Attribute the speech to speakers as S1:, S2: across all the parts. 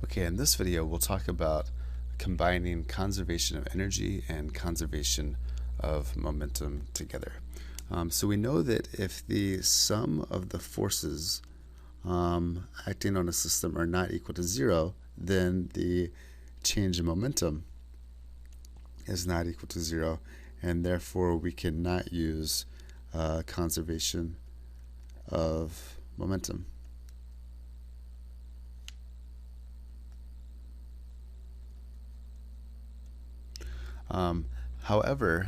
S1: Okay, in this video we'll talk about combining conservation of energy and conservation of momentum together. So we know that if the sum of the forces acting on a system are not equal to zero, then the change in momentum is not equal to zero, and therefore we cannot use conservation of momentum. However,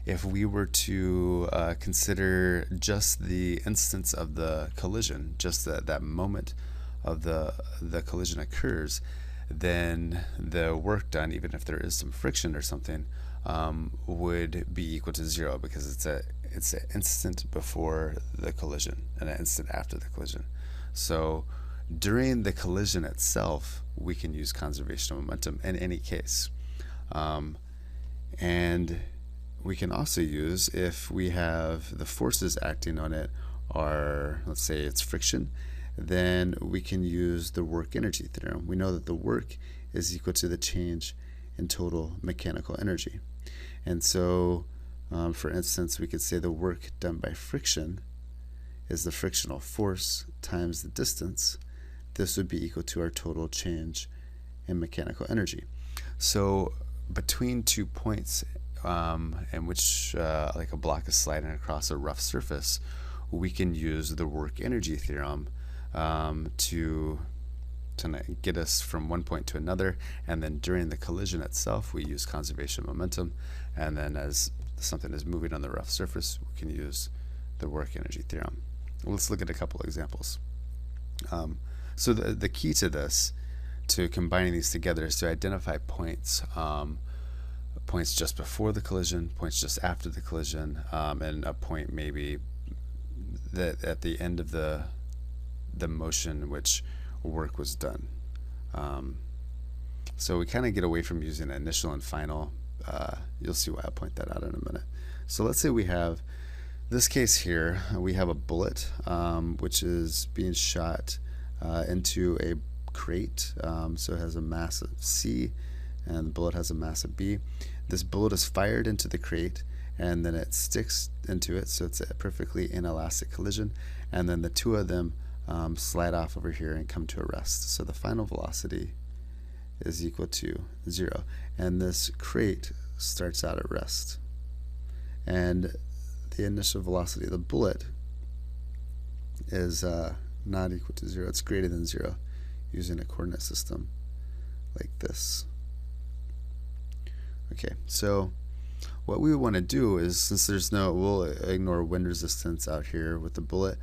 S1: if we were to consider just the instance of the collision, just that moment of the collision occurs, then the work done, even if there is some friction or something, would be equal to zero, because it's an instant before the collision and an instant after the collision. So during the collision itself, we can use conservation of momentum in any case. And we can also use, if we have the forces acting on it are, let's say it's friction, then we can use the work energy theorem. We know that the work is equal to the change in total mechanical energy. And so, for instance, we could say the work done by friction is the frictional force times the distance. This would be equal to our total change in mechanical energy. So between 2 points in which like a block is sliding across a rough surface, we can use the work energy theorem to get us from one point to another, and then during the collision itself we use conservation of momentum, and then as something is moving on the rough surface we can use the work energy theorem. Let's look at a couple examples. So the key to this, to combining these together, is to identify points, points just before the collision, points just after the collision, and a point maybe that at the end of the motion in which work was done. So we kind of get away from using initial and final. You'll see why I'll point that out in a minute. So let's say we have this case here. We have a bullet which is being shot into a crate. So it has a mass of C and the bullet has a mass of B. This bullet is fired into the crate and then it sticks into it, so it's a perfectly inelastic collision, and then the two of them slide off over here and come to a rest. So the final velocity is equal to 0, and this crate starts out at rest, and the initial velocity of the bullet is not equal to 0, it's greater than 0, using a coordinate system like this. Okay, so what we want to do is, since there's no, we'll ignore wind resistance out here with the bullet,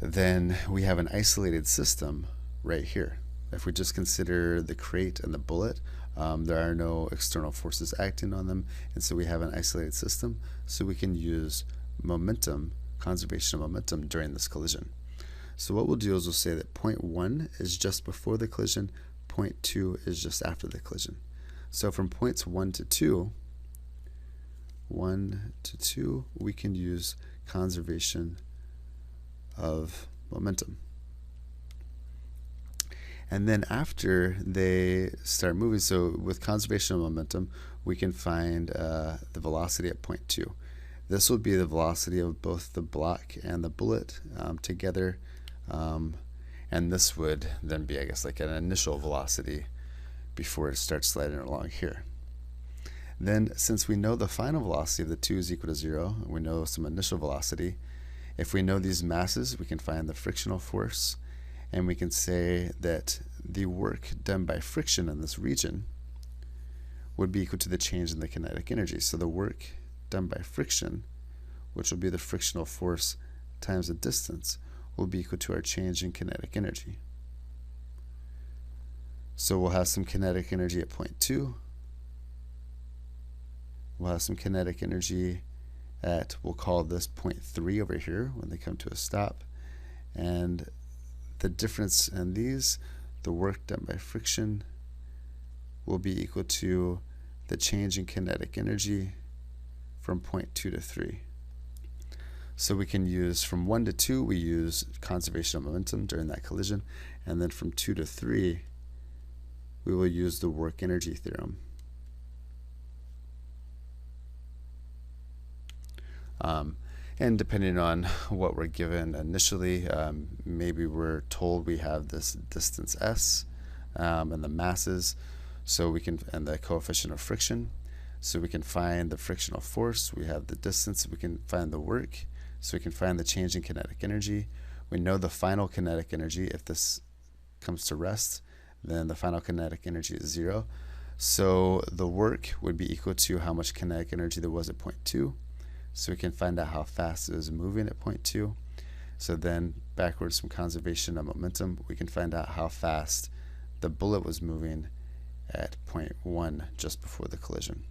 S1: then we have an isolated system right here. If we just consider the crate and the bullet, there are no external forces acting on them, and so we have an isolated system, so we can use momentum, conservation of momentum, during this collision. So what we'll do is we'll say that point 1 is just before the collision, point 2 is just after the collision. So from points 1 to 2, we can use conservation of momentum. And then after they start moving, so with conservation of momentum, we can find the velocity at point 2. This will be the velocity of both the block and the bullet together, and this would then be, I guess, like an initial velocity before it starts sliding along here. Then, since we know the final velocity of the two is equal to 0, and we know some initial velocity, if we know these masses, we can find the frictional force, and we can say that the work done by friction in this region would be equal to the change in the kinetic energy. So the work done by friction, which will be the frictional force times the distance, will be equal to our change in kinetic energy. So we'll have some kinetic energy at point 2. We'll have some kinetic energy at, we'll call this point 3 over here when they come to a stop. And the difference in these, the work done by friction, will be equal to the change in kinetic energy from point 2 to 3. So we can use from 1 to 2, we use conservation of momentum during that collision, and then from 2 to 3, we will use the work energy theorem. And depending on what we're given initially, maybe we're told we have this distance s and the masses, so we can, and the coefficient of friction, so we can find the frictional force. We have the distance, we can find the work, so we can find the change in kinetic energy. We know the final kinetic energy. If this comes to rest, then the final kinetic energy is 0. So the work would be equal to how much kinetic energy there was at point 2. So we can find out how fast it was moving at point 2. So then backwards from conservation of momentum, we can find out how fast the bullet was moving at point 1 just before the collision.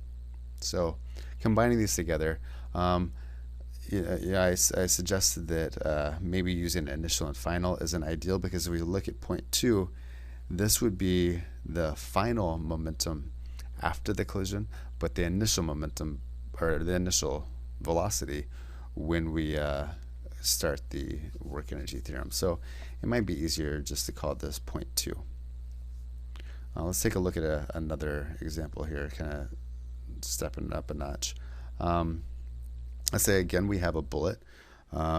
S1: So combining these together, I suggested that maybe using initial and final isn't ideal, because if we look at point 2, this would be the final momentum after the collision, but the initial momentum, or the initial velocity, when we start the work energy theorem. So it might be easier just to call this point 2. Let's take a look at another example here, kind of stepping it up a notch. Let's say again we have a bullet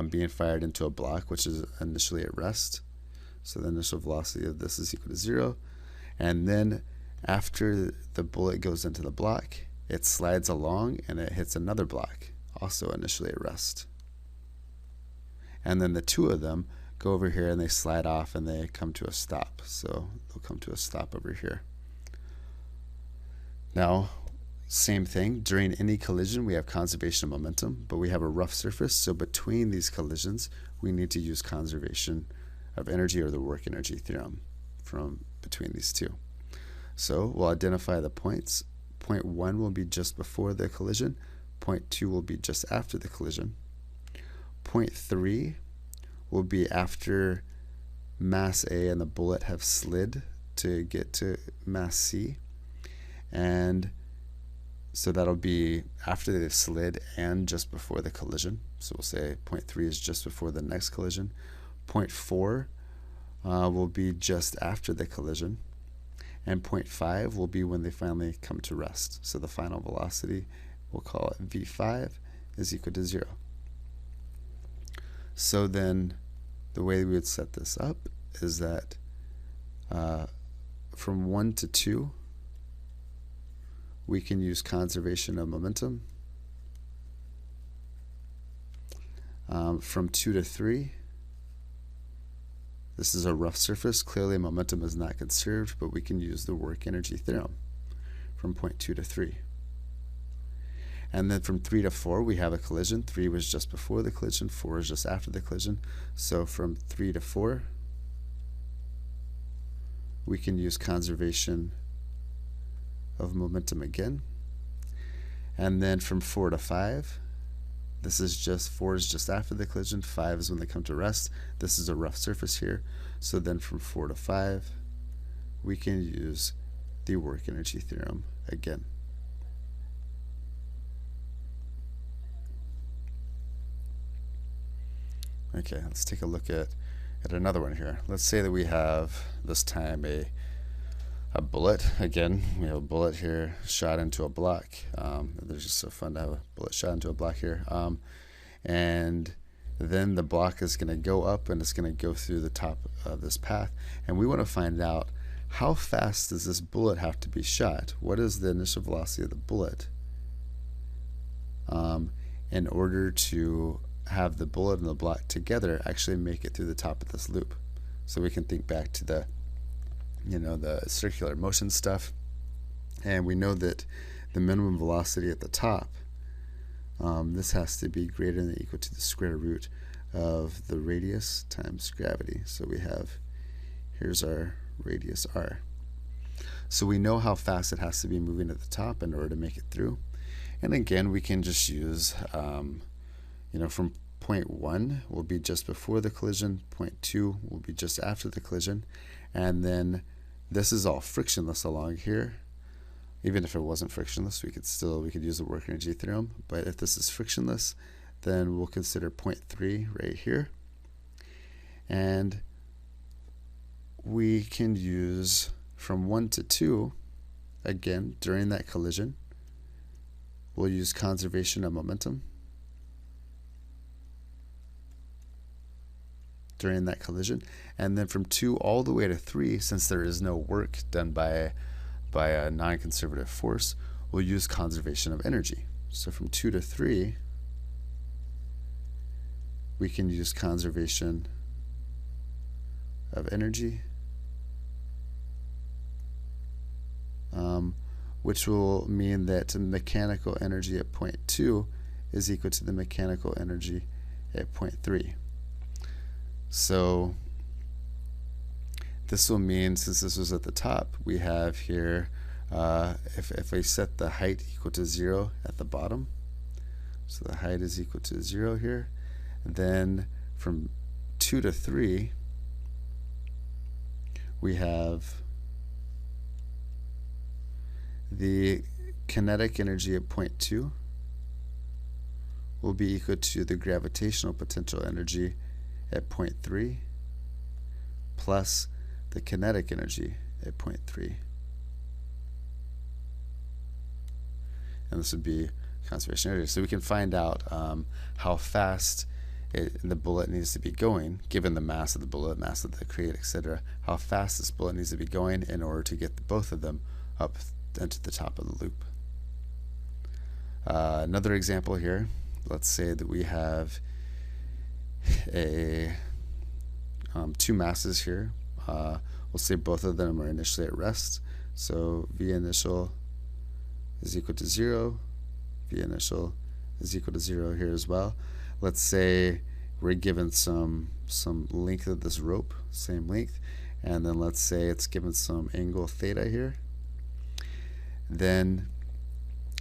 S1: being fired into a block which is initially at rest. So the initial velocity of this is equal to 0. And then after the bullet goes into the block, it slides along and it hits another block, also initially at rest. And then the two of them go over here and they slide off and they come to a stop. So they'll come to a stop over here. Now, same thing, during any collision we have conservation of momentum, but we have a rough surface, so between these collisions we need to use conservation of energy, or the work energy theorem, from between these two. So we'll identify the points. Point 1 will be just before the collision. Point 2 will be just after the collision. Point 3 will be after mass A and the bullet have slid to get to mass C. And so that'll be after they've slid and just before the collision. So we'll say point 3 is just before the next collision. Point 4 will be just after the collision. And point 5 will be when they finally come to rest. So the final velocity, we'll call it v5, is equal to 0. So then the way we would set this up is that from 1 to 2, we can use conservation of momentum. From 2 to 3, this is a rough surface. Clearly momentum is not conserved, but we can use the work energy theorem from point 2 to 3. And then from 3 to 4, we have a collision. 3 was just before the collision, 4 is just after the collision. So from 3 to 4, we can use conservation of momentum again. And then from 4 to 5, this is just, 4 is just after the collision, 5 is when they come to rest. This is a rough surface here. So then from 4 to 5, we can use the work energy theorem again. Okay, let's take a look at another one here. Let's say that we have this time a bullet. Again, we have a bullet here shot into a block. It's just so fun to have a bullet shot into a block here. And then the block is going to go up and it's going to go through the top of this path. And we want to find out, how fast does this bullet have to be shot? What is the initial velocity of the bullet in order to have the bullet and the block together actually make it through the top of this loop? So we can think back to the circular motion stuff, and we know that the minimum velocity at the top, this has to be greater than or equal to the square root of the radius times gravity. So we have, here's our radius r. So we know how fast it has to be moving at the top in order to make it through. And again, we can just use from point 1 will be just before the collision, point 2 will be just after the collision, and then this is all frictionless along here. Even if it wasn't frictionless, we could use the work energy theorem. But if this is frictionless, then we'll consider point 3 right here. And we can use from 1 to 2, again, during that collision, we'll use conservation of momentum during that collision. And then from 2 all the way to 3, since there is no work done by a non-conservative force, we'll use conservation of energy. So from 2 to 3, we can use conservation of energy, which will mean that the mechanical energy at point 2 is equal to the mechanical energy at point 3. So this will mean, since this was at the top, we have here, if I set the height equal to 0 at the bottom, so the height is equal to 0 here, then from 2 to 3, we have the kinetic energy at point 2 will be equal to the gravitational potential energy at point 3 plus the kinetic energy at point 3. And this would be conservation energy. So we can find out how fast the bullet needs to be going, given the mass of the bullet, mass of the crate, etc., how fast this bullet needs to be going in order to get both of them up into the top of the loop. Another example here, let's say that we have two masses here. We'll say both of them are initially at rest. So V initial is equal to 0. V initial is equal to 0 here as well. Let's say we're given some length of this rope, same length, and then let's say it's given some angle theta here. Then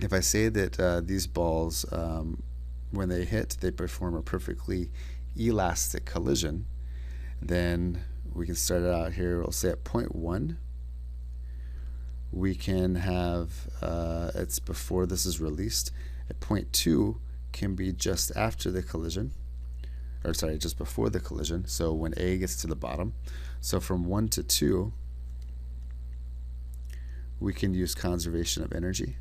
S1: if I say that these balls, when they hit, they perform a perfectly elastic collision, then we can start it out here. We'll say at point 1, we can have, it's before this is released. At point 2 can be just after the collision, or sorry, just before the collision, so when A gets to the bottom. So from 1 to 2, we can use conservation of energy.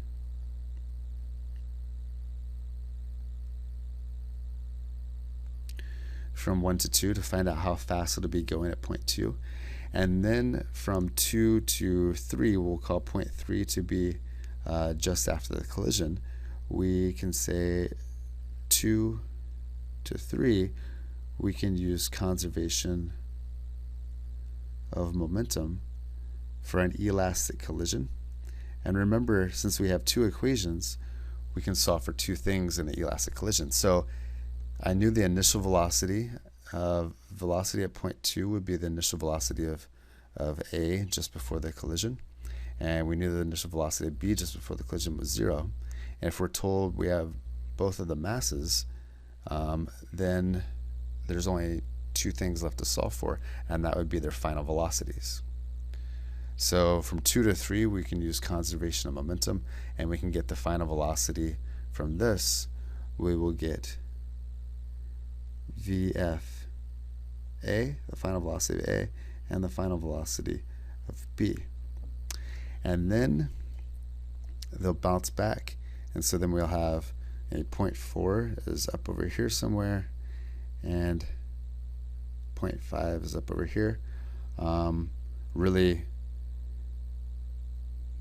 S1: From 1 to 2 to find out how fast it'll be going at point 2. And then from 2 to 3, we'll call point 3 to be just after the collision. We can say 2 to 3, we can use conservation of momentum for an elastic collision. And remember, since we have two equations, we can solve for two things in an elastic collision. So I knew the initial velocity at point 2 would be the initial velocity of A just before the collision, and we knew the initial velocity of B just before the collision was 0. And if we're told we have both of the masses, then there's only two things left to solve for, and that would be their final velocities. So from 2 to 3, we can use conservation of momentum, and we can get the final velocity from this. We will get VF A, the final velocity of A, and the final velocity of B. And then they'll bounce back, and so then we'll have a point 4 is up over here somewhere, and point 5 is up over here. Really,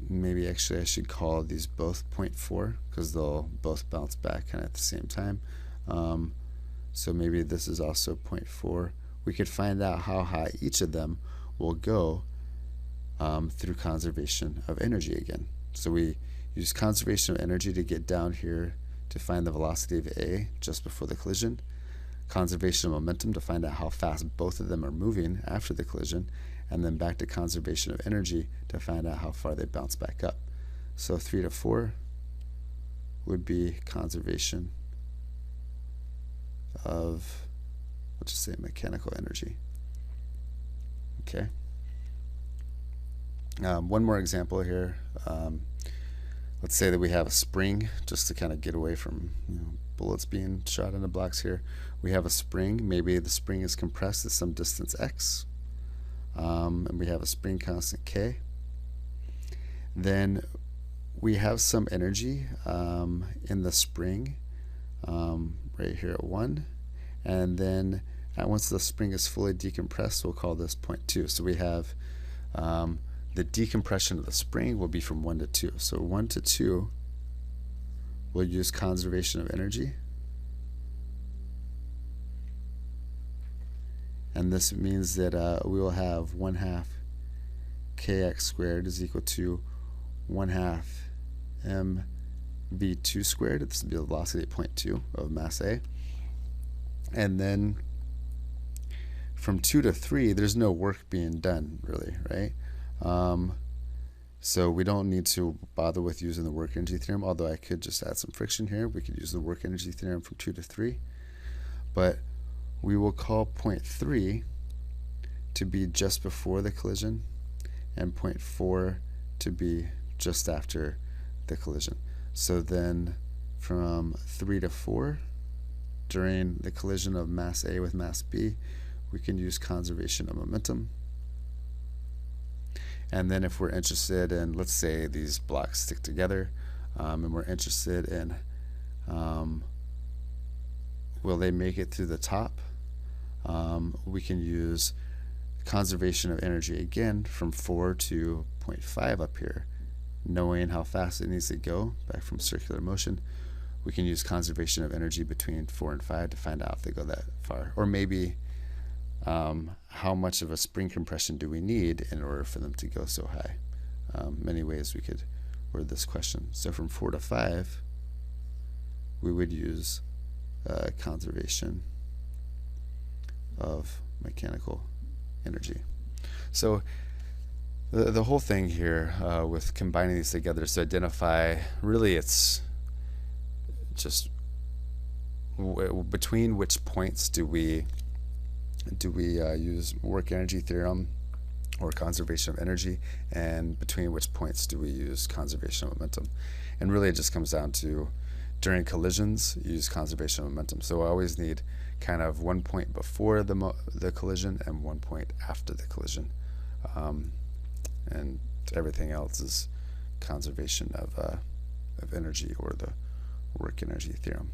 S1: maybe actually I should call these both point 4 because they'll both bounce back kind of at the same time. So maybe this is also point 4. We could find out how high each of them will go through conservation of energy again. So we use conservation of energy to get down here to find the velocity of A just before the collision, conservation of momentum to find out how fast both of them are moving after the collision, and then back to conservation of energy to find out how far they bounce back up. So 3 to 4 would be conservation of, let's just say, mechanical energy. Okay. One more example here. Let's say that we have a spring, just to kind of get away from bullets being shot into blocks here. We have a spring. Maybe the spring is compressed at some distance x, and we have a spring constant k. Then we have some energy in the spring right here at 1, and then once the spring is fully decompressed, we'll call this point 2. So we have the decompression of the spring will be from 1 to 2. So 1 to 2, we'll use conservation of energy. And this means that we will have 1/2 kx squared is equal to 1/2 mv2 squared. This will be the velocity at point 2 of mass A. And then from 2 to 3, there's no work being done, really, right? So we don't need to bother with using the work energy theorem, although I could just add some friction here. We could use the work energy theorem from 2 to 3. But we will call point 3 to be just before the collision and point 4 to be just after the collision. So then from 3 to 4, during the collision of mass A with mass B, we can use conservation of momentum. And then if we're interested in, let's say these blocks stick together, and we're interested in will they make it through the top, we can use conservation of energy again from 4 to 0.5 up here. Knowing how fast it needs to go back from circular motion, we can use conservation of energy between 4 and 5 to find out if they go that far. Or maybe how much of a spring compression do we need in order for them to go so high? Many ways we could word this question. So from 4 to 5, we would use conservation of mechanical energy. So the whole thing here with combining these together is to identify, really it's just between which points do we use work energy theorem or conservation of energy, and between which points do we use conservation of momentum. And really it just comes down to, during collisions, you use conservation of momentum. So I always need kind of one point before the collision and one point after the collision. And everything else is conservation of energy, or the work energy theorem.